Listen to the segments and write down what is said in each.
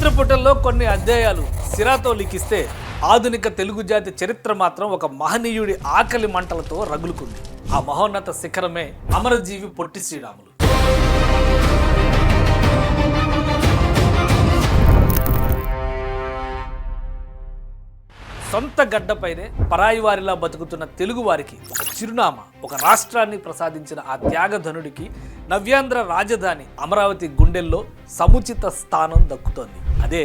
చరిత్ర పుటల్లో కొన్ని అధ్యాయాలు సిరాతో లిఖిస్తే ఆధునిక తెలుగు జాతి చరిత్ర మాత్రం ఒక మహనీయుడి ఆకలి మంటలతో రగులుకుంది. ఆ మహోన్నత శిఖరమే అమరజీవి పొట్టి శ్రీరాములు. సొంత గడ్డపైనే పరాయి వారిలా బతుకుతున్న తెలుగు వారికి ఒక చిరునామా, ఒక రాష్ట్రాన్ని ప్రసాదించిన ఆ త్యాగధనుడికి నవ్యాంధ్ర రాజధాని అమరావతి గుండెల్లో సముచిత స్థానం దక్కుతోంది. అదే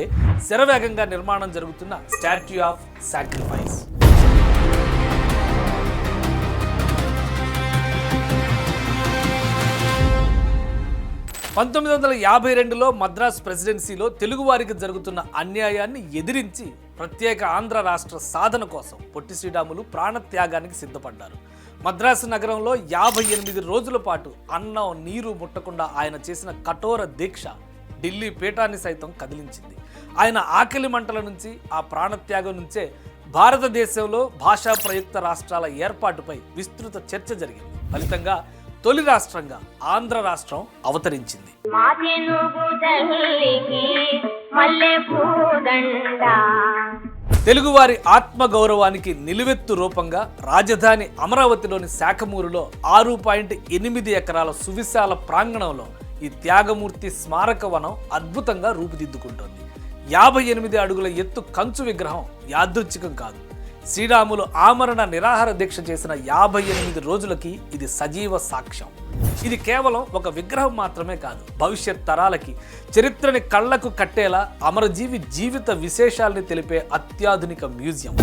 శరవేగంగా నిర్మాణం జరుగుతున్న స్టాట్యూ ఆఫ్ సాక్రిఫైస్. (1952) మద్రాస్ ప్రెసిడెన్సీలో తెలుగువారికి జరుగుతున్న అన్యాయాన్ని ఎదిరించి ప్రత్యేక ఆంధ్ర రాష్ట్ర సాధన కోసం పొట్టి శ్రీరాములు ప్రాణత్యాగానికి సిద్ధపడ్డారు. మద్రాసు నగరంలో 58 రోజుల పాటు అన్నం నీరు ముట్టకుండా ఆయన చేసిన కఠోర దీక్ష ఢిల్లీ పీఠాన్ని సైతం కదిలించింది. ఆయన ఆకలి మంటల నుంచి, ఆ ప్రాణత్యాగం నుంచే భారతదేశంలో భాషా ప్రయుక్త రాష్ట్రాల ఏర్పాటుపై విస్తృత చర్చ జరిగింది. ఫలితంగా తొలి రాష్ట్రంగా ఆంధ్ర రాష్ట్రం అవతరించింది. తెలుగువారి ఆత్మ గౌరవానికి నిలువెత్తు రూపంగా రాజధాని అమరావతిలోని శాఖమూరులో 6.8 ఎకరాల సువిశాల ప్రాంగణంలో ఈ త్యాగమూర్తి స్మారక వనం అద్భుతంగా రూపుదిద్దుకుంటోంది. 58 అడుగుల ఎత్తు కంచు విగ్రహం యాదృచ్ఛికం కాదు. శ్రీరాములు ఆమరణ నిరాహార దీక్ష చేసిన 58 రోజులకి ఇది సజీవ సాక్ష్యం. ఇది కేవలం ఒక విగ్రహం మాత్రమే కాదు, భవిష్యత్ తరాలకి చరిత్రని కళ్లకు కట్టేలా అమరజీవి జీవిత విశేషాల్ని తెలిపే అత్యాధునిక మ్యూజియం.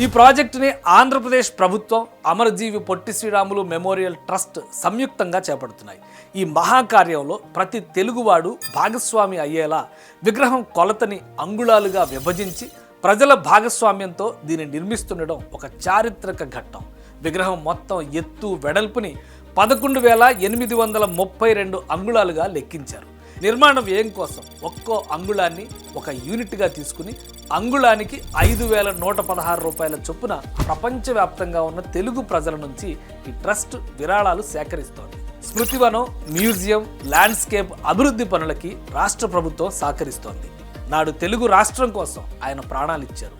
ఈ ప్రాజెక్టుని ఆంధ్రప్రదేశ్ ప్రభుత్వం, అమరజీవి పొట్టి శ్రీరాములు మెమోరియల్ ట్రస్ట్ సంయుక్తంగా చేపడుతున్నాయి. ఈ మహాకార్యంలో ప్రతి తెలుగువాడు భాగస్వామి అయ్యేలా విగ్రహం కొలతని అంగుళాలుగా విభజించి ప్రజల భాగస్వామ్యంతో దీన్ని నిర్మిస్తుండడం ఒక చారిత్రక ఘట్టం. విగ్రహం మొత్తం ఎత్తు వెడల్పుని 11,832 అంగుళాలుగా లెక్కించారు. నిర్మాణ వ్యయం కోసం ఒక్కో అంగుళాన్ని ఒక యూనిట్గా తీసుకుని అంగుళానికి 5,116 రూపాయల చొప్పున ప్రపంచవ్యాప్తంగా ఉన్న తెలుగు ప్రజల నుంచి ఈ ట్రస్ట్ విరాళాలు సేకరిస్తోంది. స్మృతివనం, మ్యూజియం, ల్యాండ్స్కేప్ అభివృద్ధి పనులకి రాష్ట్ర ప్రభుత్వం సహకరిస్తోంది. నాడు తెలుగు రాష్ట్రం కోసం ఆయన ప్రాణాలిచ్చారు.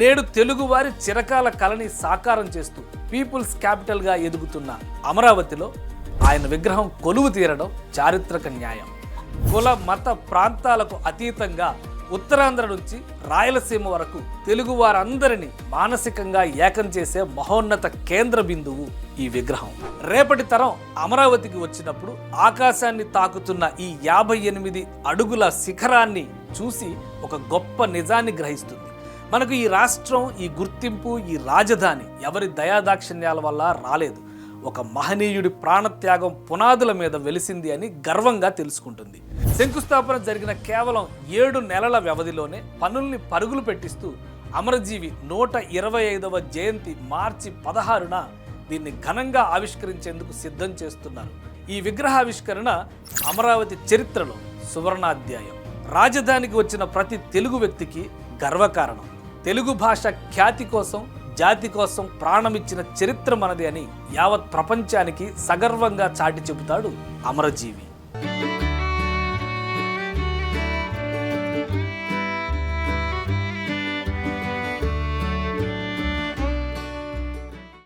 నేడు తెలుగువారి చిరకాల కళని సాకారం చేస్తూ పీపుల్స్ క్యాపిటల్గా ఎదుగుతున్న అమరావతిలో ఆయన విగ్రహం కొలువు తీరడం చారిత్రక న్యాయం. కుల మత ప్రాంతాలకు అతీతంగా ఉత్తరాంధ్ర నుంచి రాయలసీమ వరకు తెలుగు వారందరినీ మానసికంగా ఏకం చేసే మహోన్నత కేంద్ర బిందువు ఈ విగ్రహం. రేపటి తరం అమరావతికి వచ్చినప్పుడు ఆకాశాన్ని తాకుతున్న ఈ 58 అడుగుల శిఖరాన్ని చూసి ఒక గొప్ప నిజాన్ని గ్రహిస్తుంది. మనకు ఈ రాష్ట్రం, ఈ గుర్తింపు, ఈ రాజధాని ఎవరి దయాదాక్షిణ్యాల వల్ల రాలేదు, ఒక మహనీయుడి ప్రాణత్యాగం పునాదుల మీద వెలిసింది అని గర్వంగా తెలుసుకుంటుంది. శంకుస్థాపన జరిగిన కేవలం 7 నెలల వ్యవధిలోనే పనుల్ని పరుగులు పెట్టిస్తూ అమరజీవి 125వ జయంతి మార్చి 16న దీన్ని ఘనంగా ఆవిష్కరించేందుకు సిద్ధం చేస్తున్నారు. ఈ విగ్రహావిష్కరణ అమరావతి చరిత్రలో సువర్ణాధ్యాయం. రాజధానికి వచ్చిన ప్రతి తెలుగు వ్యక్తికి గర్వకారణం. తెలుగు భాష ఖ్యాతి కోసం, జాతి కోసం ప్రాణమిచ్చిన చరిత్ర మనది అని యావత్ ప్రపంచానికి సగర్వంగా చాటి చెబుతాడు అమరజీవి.